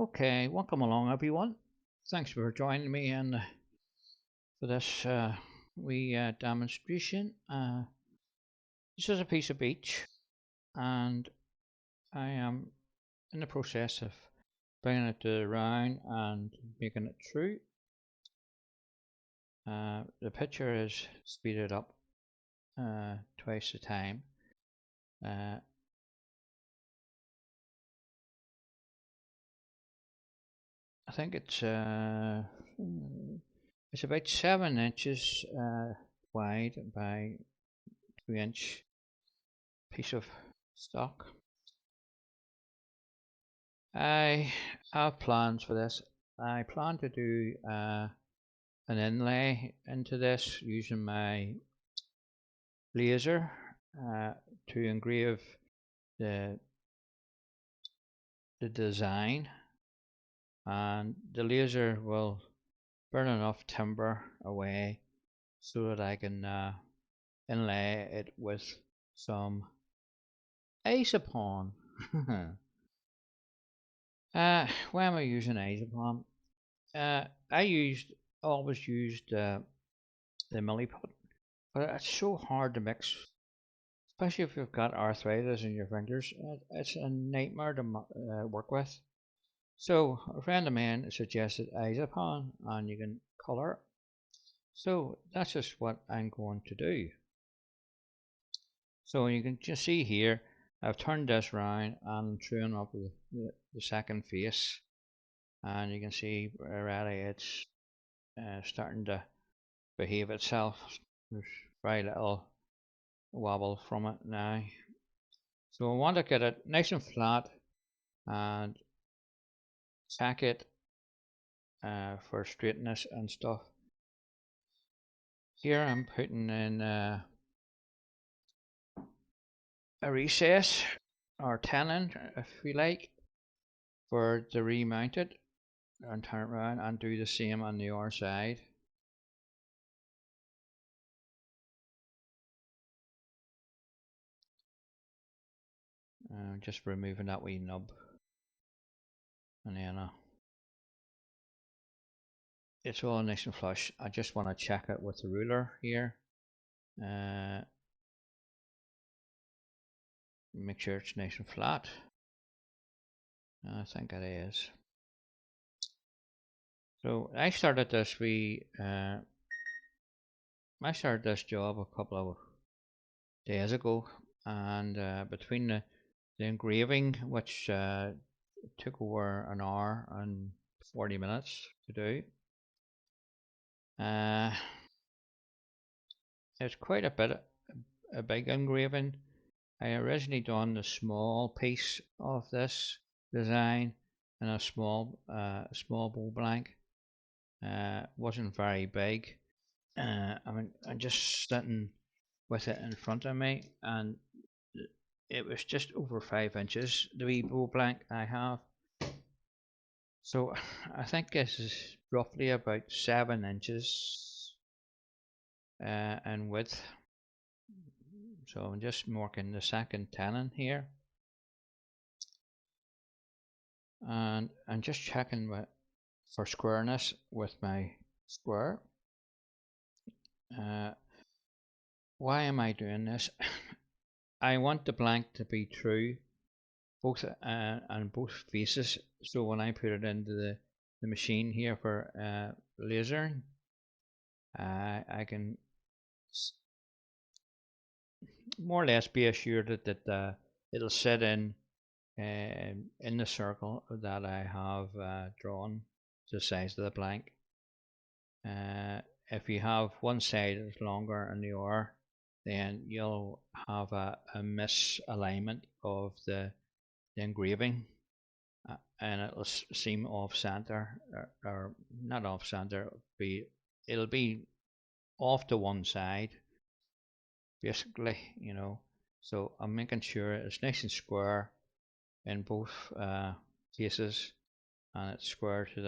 Okay, welcome along everyone. Thanks for joining me in for this wee demonstration. This is a piece of beach, and I am in the process of bringing it to the round and making it true. The picture is speeded up twice the time. Uh, I think it's about 7 inches wide by 2 inch piece of stock. I have plans for this. I plan to do an inlay into this using my laser to engrave the the design, and the laser will burn enough timber away so that I can inlay it with some isopon. Why am I using isopon? I always used the milliput, but it's so hard to mix, especially if you've got arthritis in your fingers. It's a nightmare to work with. So a friend of mine suggested isopon, and you can color. So that's just what I'm going to do. So you can just see here, I've turned this round and truing up the second face, and you can see already it's starting to behave itself. There's very little wobble from it now. So I want to get it nice and flat and check it for straightness and stuff. Here I'm putting in a recess or tenon, if you like, for the remount it and turn it around and do the same on the other side. Just removing that wee nub, and then it's all nice and flush. I just want to check it with the ruler here. Make sure it's nice and flat. I think it is. So I started this job a couple of days ago, and between the engraving, which took over an hour and 40 minutes to do, it's quite a big engraving. I originally done the small piece of this design in a small bow blank. Wasn't very big. I'm just sitting with it in front of me, and it was just over 5 inches, the wee bow blank I have. So I think this is roughly about 7 inches in width. So I'm just marking the second tenon here, and I'm just checking for squareness with my square. Why am I doing this? I want the blank to be true both on both faces, so when I put it into the machine here for lasering, I can more or less be assured that it'll sit in the circle that I have drawn to the size of the blank. If you have one side that's longer than the other, then you'll have a misalignment of the engraving, and it'll seem off center, or not off center. It'll be off to one side, basically, So I'm making sure it's nice and square in both cases, and it's square to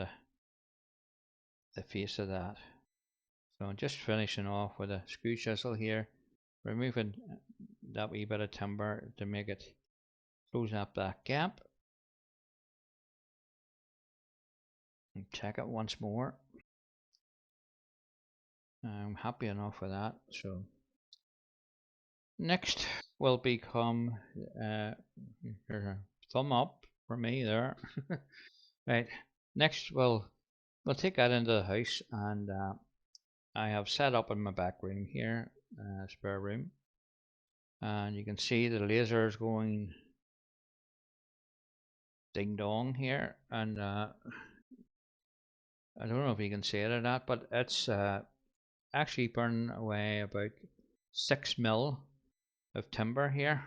the face of that. So I'm just finishing off with a screw chisel here, removing that wee bit of timber to make it close up that gap. and check it once more. I'm happy enough with that. So next will become there's a thumb up for me there. Right. Next we'll take that into the house, and I have set up in my back room here, spare room, and you can see the laser is going ding dong here, and I don't know if you can see it or not, but it's actually burning away about 6 mil of timber here.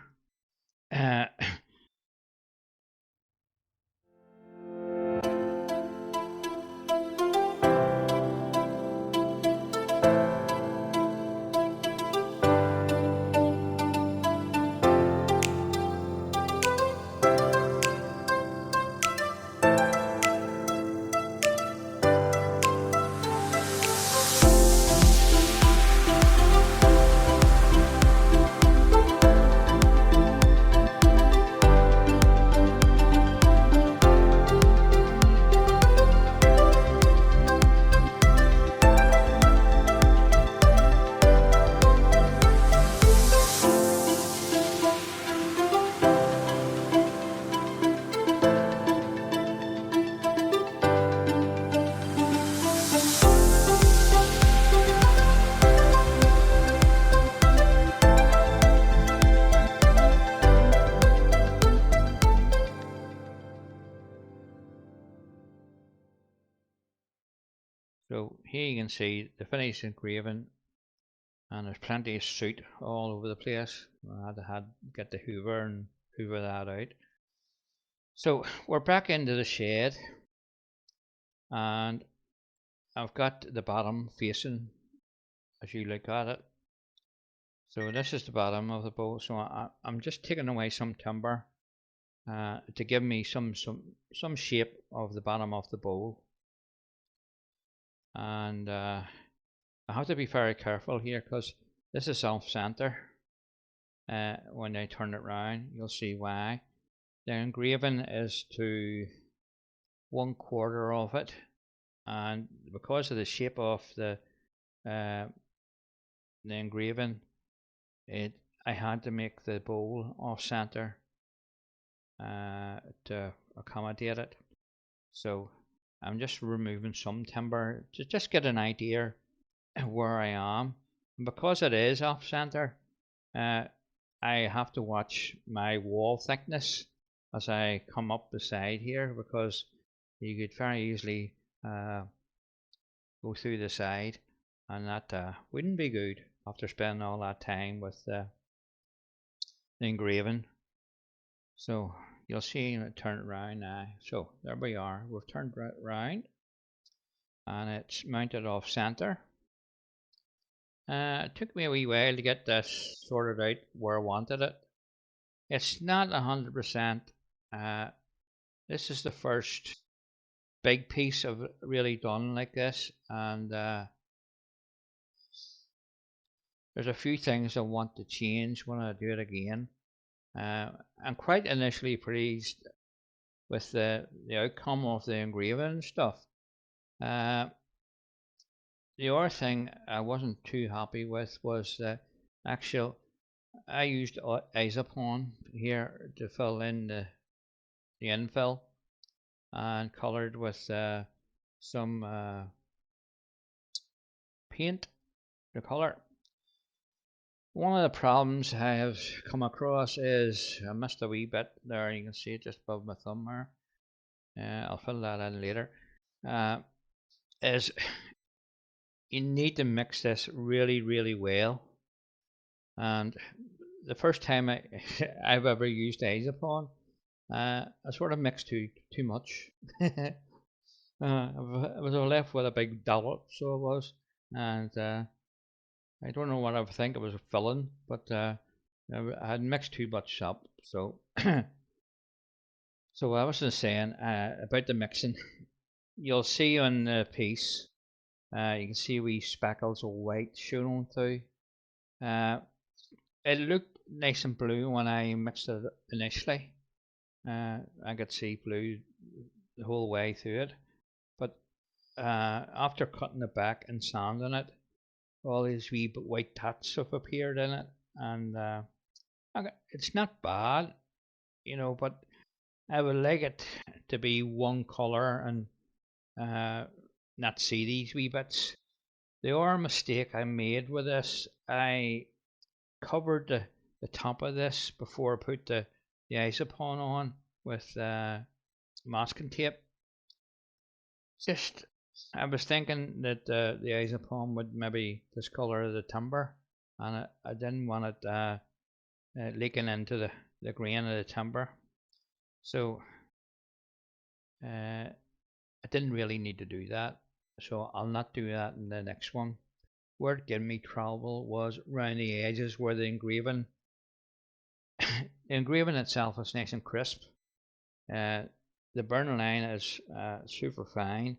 So here you can see the finished engraving, and there's plenty of soot all over the place. I had to get the hoover and hoover that out. So we're back into the shed, and I've got the bottom facing as you look at it. So this is the bottom of the bowl. So I'm just taking away some timber to give me some shape of the bottom of the bowl, and I have to be very careful here because this is off center. When I turn it round, you'll see why. The engraving is to 1/4 of it, and because of the shape of the engraving, I had to make the bowl off center to accommodate it. So I'm just removing some timber to just get an idea where I am. And because it is off center, I have to watch my wall thickness as I come up the side here, because you could very easily go through the side, and that wouldn't be good after spending all that time with the engraving. So you'll see it turn it around now. So there we are, we've turned it around, and it's mounted off center. It took me a wee while to get this sorted out where I wanted it. It's not 100%. This is the first big piece I've really done like this, and there's a few things I want to change when I do it again. I'm quite initially pleased with the outcome of the engraving and stuff. The other thing I wasn't too happy with was the actual. I used isopon here to fill in the infill, and coloured with some paint to colour. One of the problems I have come across is I missed a wee bit there. You can see it just above my thumb there. I'll fill that in later. Is you need to mix this really well. And the first time I've ever used isopon, I sort of mixed too much. I was left with a big dollop, so it was, and I don't know what I think it was filling, but I had mixed too much up. So, so I was just saying about the mixing. You'll see on the piece, you can see wee speckles of white showing through. It looked nice and blue when I mixed it initially. I could see blue the whole way through it, but after cutting it back and sanding it, all these wee white tats have appeared in it, and it's not bad, but I would like it to be one color and not see these wee bits. The other mistake I made with this, I covered the top of this before I put the isopon on with masking tape. Just, I was thinking that the isopon would maybe discolor the timber, and I didn't want it leaking into the grain of the timber. So I didn't really need to do that. So I'll not do that in the next one. Where it gave me trouble was around the edges where the engraving itself is nice and crisp. Uh, the burn line is super fine,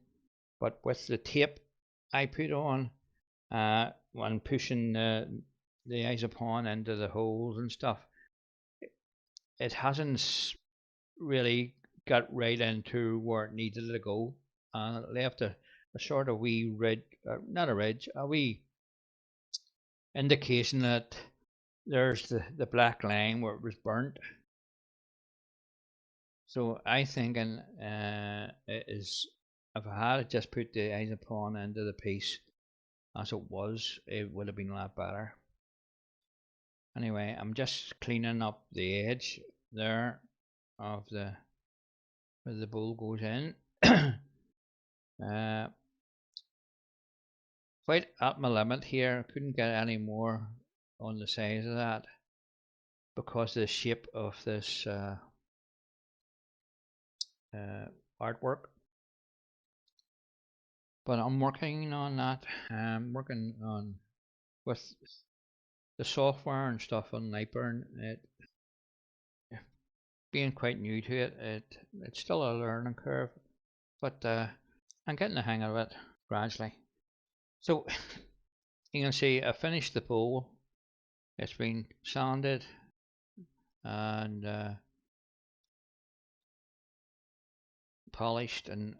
but with the tape I put on when pushing the isopon into the holes and stuff, it hasn't really got right into where it needed to go, and it left a sort of wee ridge, not a ridge, a wee indication that there's the black line where it was burnt. So I thinking is if I had just put the isopon into the piece as it was, it would have been a lot better. Anyway, I'm just cleaning up the edge there of where the bowl goes in. Quite at my limit here. Couldn't get any more on the size of that because of the shape of this artwork. But I'm working on that. I'm working on with the software and stuff on Lightburn. It being quite new to it's still a learning curve, but I'm getting the hang of it gradually. So you can see I finished the bowl. It's been sanded and polished, and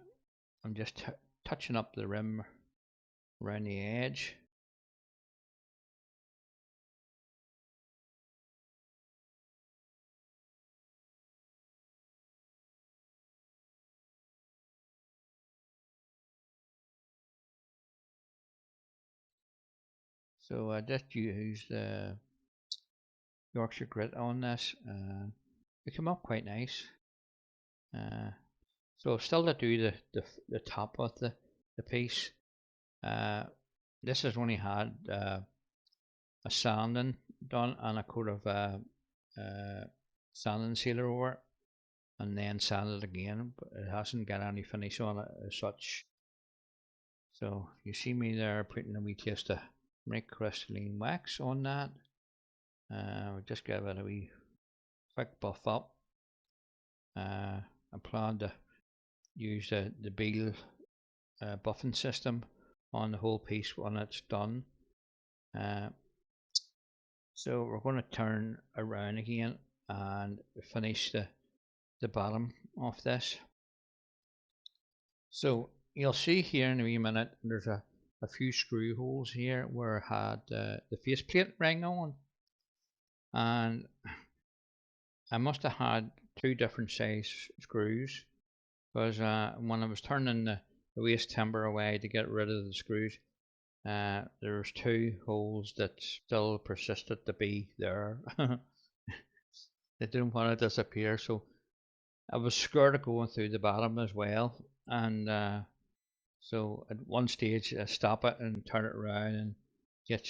I'm just touching up the rim around the edge. So I just used Yorkshire grit on this. It came up quite nice. So still to do the top of the piece. This has only had a sanding done and a coat of sanding sealer over it, and then sanded again, but it hasn't got any finish on it as such. So you see me there putting a wee taste of crystalline wax on that. Just give it a wee quick buff up. I plan to use the Beal buffing system on the whole piece when it's done. So we're going to turn around again and finish the bottom of this. So you'll see here in a wee minute there's a few screw holes here where I had the faceplate ring on, and I must have had two different size screws because when I was turning the waste timber away to get rid of the screws, there's two holes that still persisted to be there. They didn't want to disappear, so I was scared of going through the bottom as well, and so at one stage I stop it and turn it around and get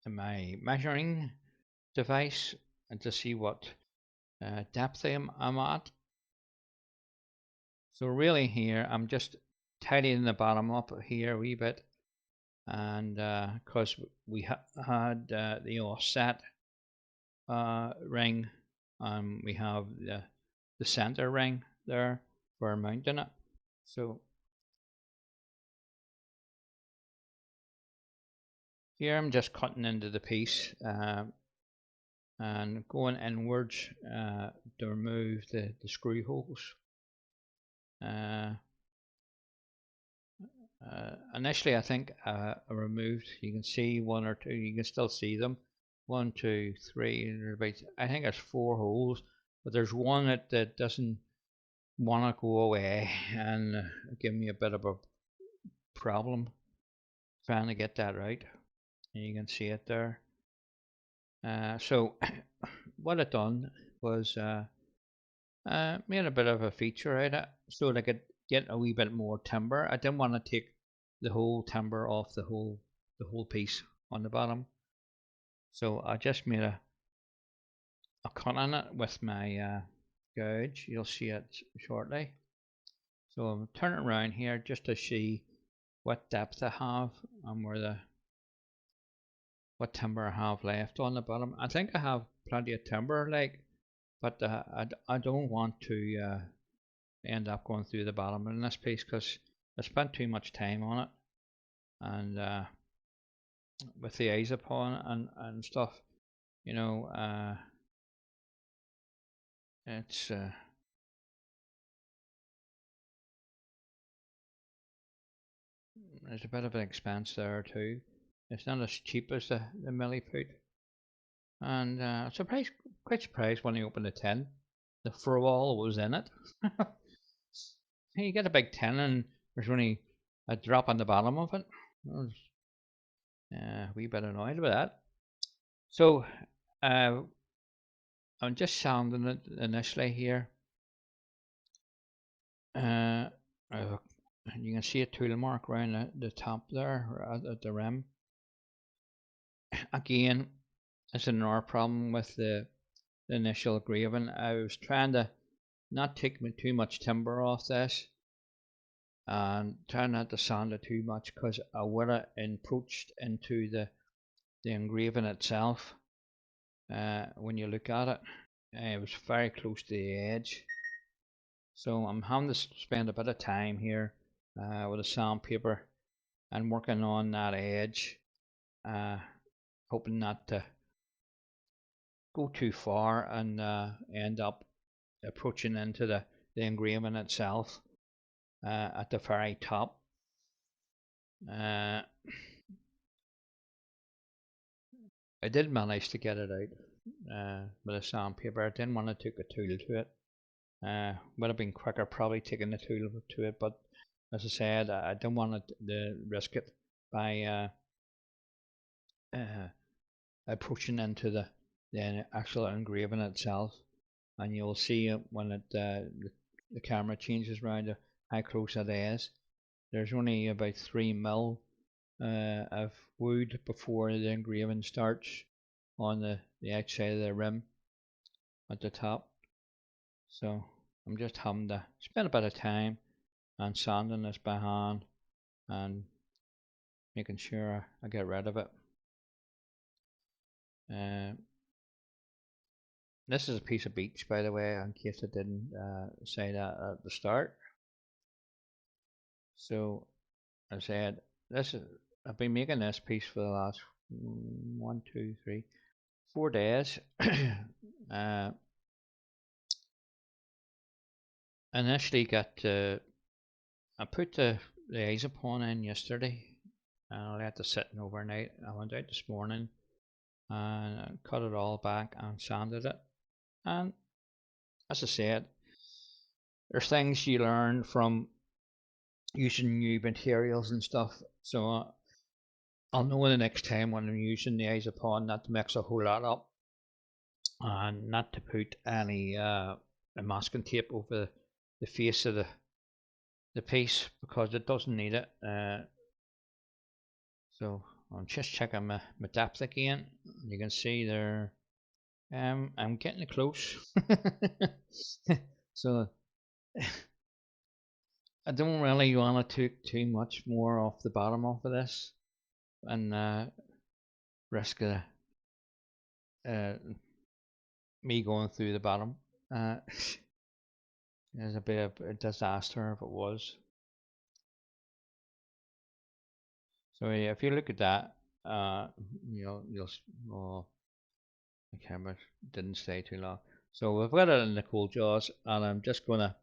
my measuring device and to see what depth I'm at. So really here I'm just tidying the bottom up here a wee bit, and because we had the offset ring, we have the center ring there for mounting it. So here I'm just cutting into the piece and going inwards to remove the screw holes. Initially, I think I removed. You can see one or two. You can still see them. One, two, three. About, I think there's four holes, but there's one that doesn't want to go away and give me a bit of a problem trying to get that right. And you can see it there. So what I done was made a bit of a feature out of it so that I could get a wee bit more timber. I didn't want to take the whole timber off the whole piece on the bottom. So I just made a cut on it with my gouge. You'll see it shortly. So I'm turning around here just to see what depth I have and what timber I have left on the bottom. I think I have plenty of timber, but I don't want to end up going through the bottom in this piece because I spent too much time on it, and with the isopon and stuff, you know, it's there's a bit of an expense there too. It's not as cheap as the milliput, and surprised, quite surprised when I opened the tin, the all was in it. You get a big tin and there's only a drop on the bottom of it. I was a wee bit annoyed with that. So I'm just sounding it initially here. You can see a tool mark around the top there at the rim. Again, it's another problem with the initial engraving. I was trying to not take too much timber off this and trying not to sand it too much because I would have encroached into the engraving itself. When you look at it, it was very close to the edge. So I'm having to spend a bit of time here with a sandpaper and working on that edge, uh, hoping not to go too far and end up approaching into the engraving itself at the very top. I did manage to get it out with a sandpaper. I didn't want to take a tool to it. Would have been quicker probably taking the tool to it, but as I said, I didn't want to risk it by approaching into the actual engraving itself. And you'll see it when the camera changes around how close it is. There's only about 3 mil of wood before the engraving starts on the outside of the rim at the top. So I'm just having to spend a bit of time and sanding this by hand and making sure I get rid of it. This is a piece of beech, by the way, in case I didn't say that at the start. So I said this is, I've been making this piece for the last 4 days. Initially got I put the isopon in yesterday and I let it sit overnight. I went out this morning and cut it all back and sanded it. And as I said, there's things you learn from using new materials and stuff. So I'll know the next time when I'm using the isopon not to mix a whole lot up and not to put any masking tape over the face of the piece because it doesn't need it. So I'm just checking my depth again. You can see there. I'm getting close. So I don't really want to take too much more off the bottom of this and risk me going through the bottom. It's a bit of a disaster if it was. So yeah, if you look at that, you'll oh, the camera didn't stay too long. So we've got it in the cool jaws, and I'm just gonna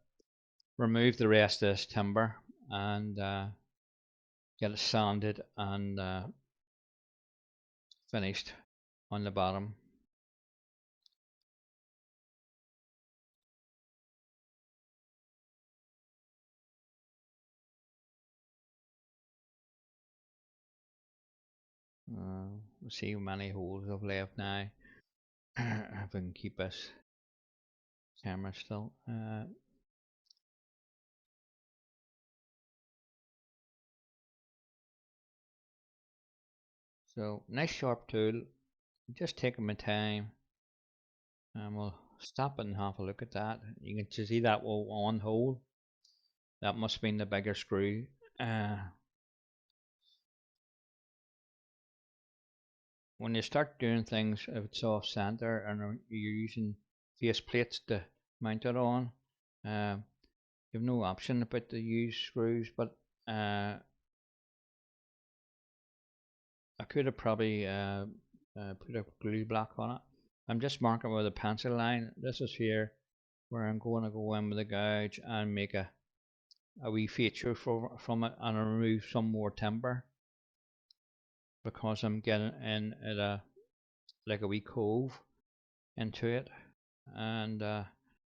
remove the rest of this timber and get it sanded and finished on the bottom. We'll see how many holes I've left now. If I can keep this camera still. So nice sharp tool. Just taking my time, and we'll stop and have a look at that. You can see that one hole. That must have been the bigger screw. When you start doing things, if it's off center and you're using face plates to mount it on, you have no option but to use screws. But I could have probably put a glue block on it. I'm just marking with a pencil line. This is here where I'm going to go in with a gouge and make a wee feature from it and remove some more timber, because I'm getting in at a like a wee cove into it, and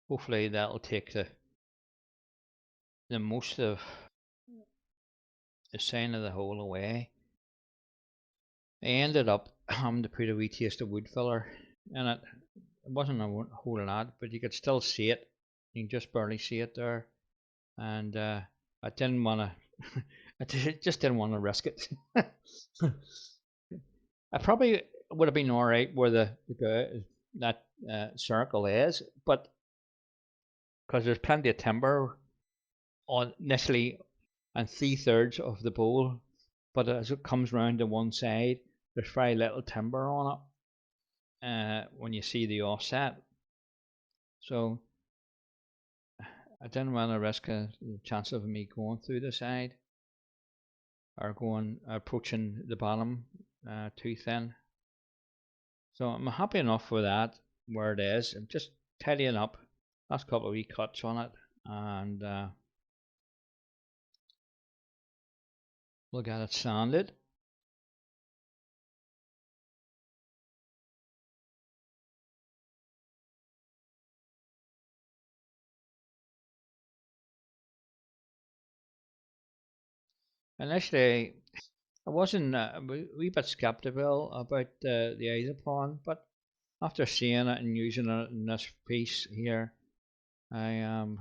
hopefully that'll take the most of the sign of the hole away. I ended up having to put a wee taste of wood filler in it. It wasn't a whole lot, but you could still see it. You can just barely see it there, and I didn't want to. I just didn't want to risk it. I probably would have been all right where that circle is, but because there's plenty of timber on initially and 3/3 of the bowl, but as it comes round to one side, there's very little timber on it when you see the offset. So I didn't want to risk the chance of me going through the side or going approaching the bottom too thin. So I'm happy enough with that where it is. I'm just tidying up. Last couple of wee cuts on it, and we'll get it sanded. Initially, I wasn't a wee bit skeptical about the isopon, but after seeing it and using it in this piece here, I am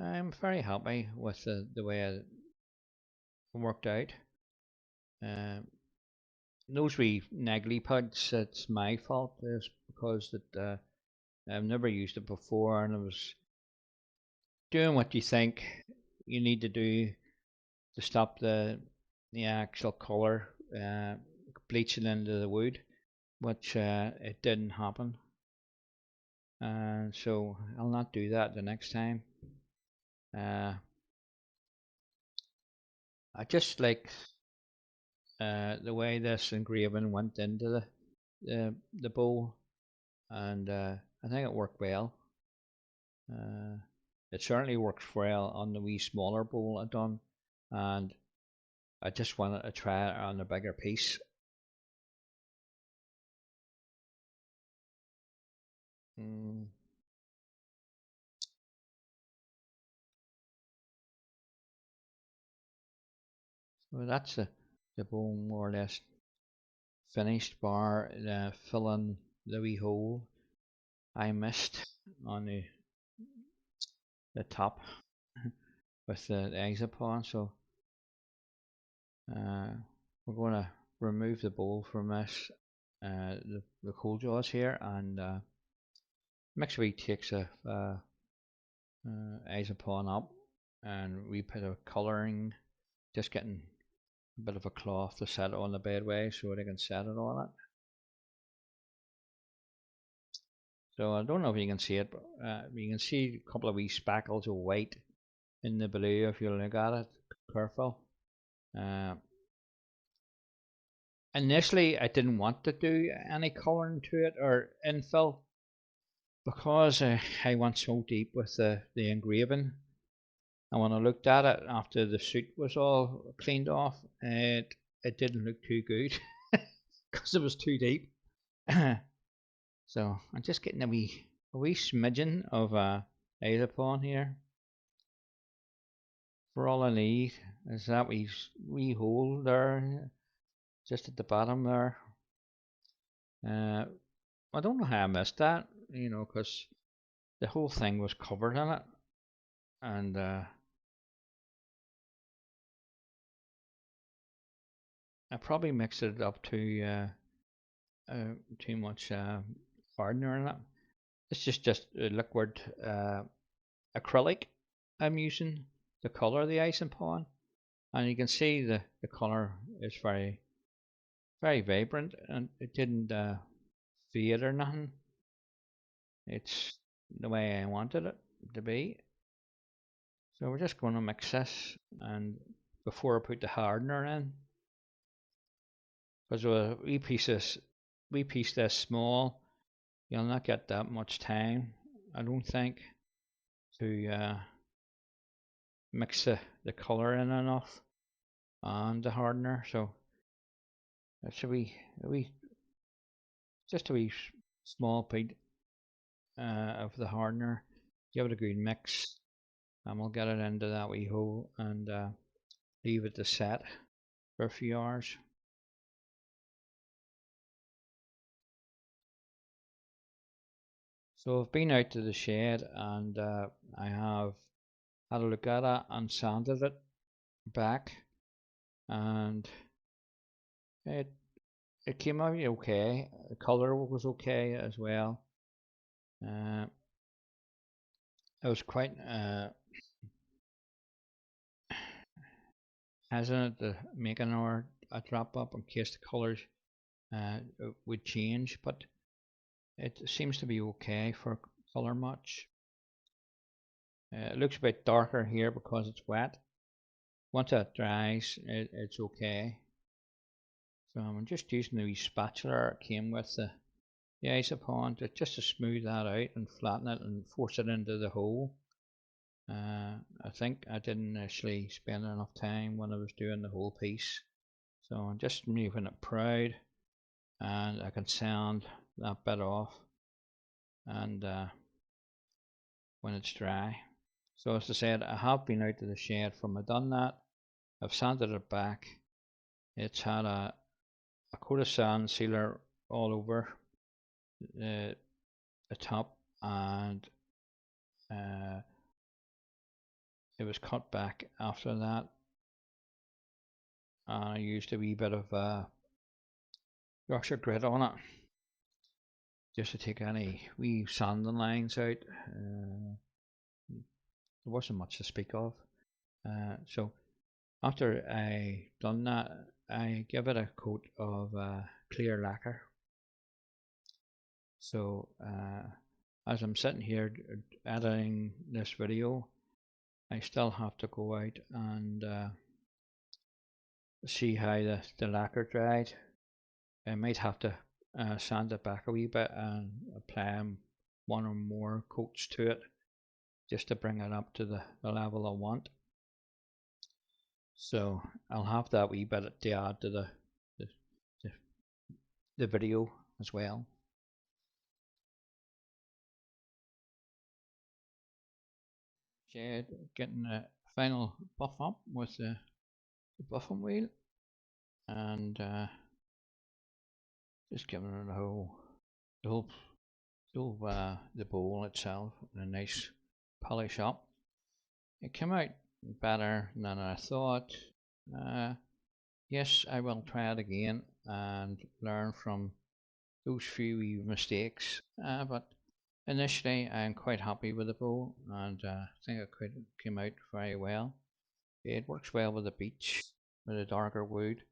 I'm very happy with the way it worked out. Um, those wee niggly puds, it's my fault. It's because I've never used it before, and I was doing what you think you need to do to stop the actual colour bleaching into the wood, which it didn't happen. And so I'll not do that the next time. Uh, I just like the way this engraving went into the bowl, and I think it worked well. Uh, it certainly works well on the wee smaller bowl I done, and I just wanted to try it on a bigger piece. Mm, so that's the bowl more or less finished, bar filling the wee hole I missed on the top with the isopon. So we're going to remove the bowl from this, the coal jaws here, and make sure we takes a isopon up, and we put a colouring, just getting a bit of a cloth to set it on the bedway so they can set it on it. So I don't know if you can see it, but you can see a couple of wee speckles of white in the blue if you look at it careful. Uh, Initially, I didn't want to do any colouring to it or infill because I went so deep with the engraving. And when I looked at it after the suit was all cleaned off, it didn't look too good because it was too deep. So I'm just getting a wee smidgen of isopon here. For all I need is that wee hole there, just at the bottom there. I don't know how I missed that, because the whole thing was covered in it, and I probably mixed it up too much hardener in it. It's just a liquid acrylic I'm using to colour the ice upon, and you can see the colour is very very vibrant, and it didn't fade or nothing. It's the way I wanted it to be. So we're just going to mix this, and before I put the hardener in, because we piece this small, you'll not get that much time, I don't think, to mix the colour in enough and the hardener. So it's just a wee small bit of the hardener. Give it a good mix, and we'll get it into that wee hole and leave it to set for a few hours. So I've been out to the shed, and I have had a look at it and sanded it back, and it it came out okay. The colour was okay as well. Uh, I was quite hesitant to make a drop up in case the colours would change, but it seems to be okay for colour match. It looks a bit darker here because it's wet. Once it dries, it's okay. So I'm just using the wee spatula it came with the isopon just to smooth that out and flatten it and force it into the hole. I think I didn't actually spend enough time when I was doing the whole piece. So I'm just moving it proud, and I can sand that bit off, and when it's dry. So as I said, I have been out to the shed from I done that. I've sanded it back. It's had a coat of sand sealer all over the, the top, and uh, it was cut back after that. And I used a wee bit of Yorkshire grit on it just to take any wee sanding lines out. There wasn't much to speak of. So after I done that, I give it a coat of clear lacquer. So as I'm sitting here editing this video, I still have to go out and see how the lacquer dried. I might have to sand it back a wee bit and apply one or more coats to it just to bring it up to the level I want. So I'll have that wee bit to add to the, the video as well. Jed getting a final buff up with the buffing wheel, and just giving it the whole, the bowl itself a nice polish up. It came out better than I thought. Yes, I will try it again and learn from those few mistakes. But initially, I'm quite happy with the bowl, and I think it came out very well. It works well with the beech, with the darker wood.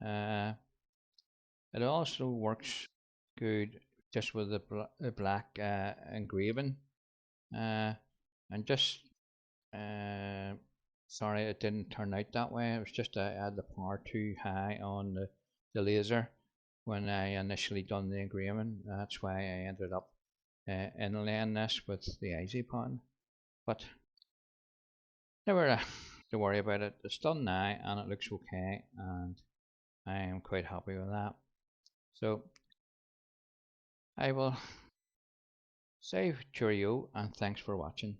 Uh, it also works good just with the black engraving. And just sorry it didn't turn out that way. It was just I had the power too high on the laser when I initially done the engraving. That's why I ended up inlaying this with the isopon. But never to worry about it. It's done now and it looks okay, and I am quite happy with that. So I will say cheerio and thanks for watching.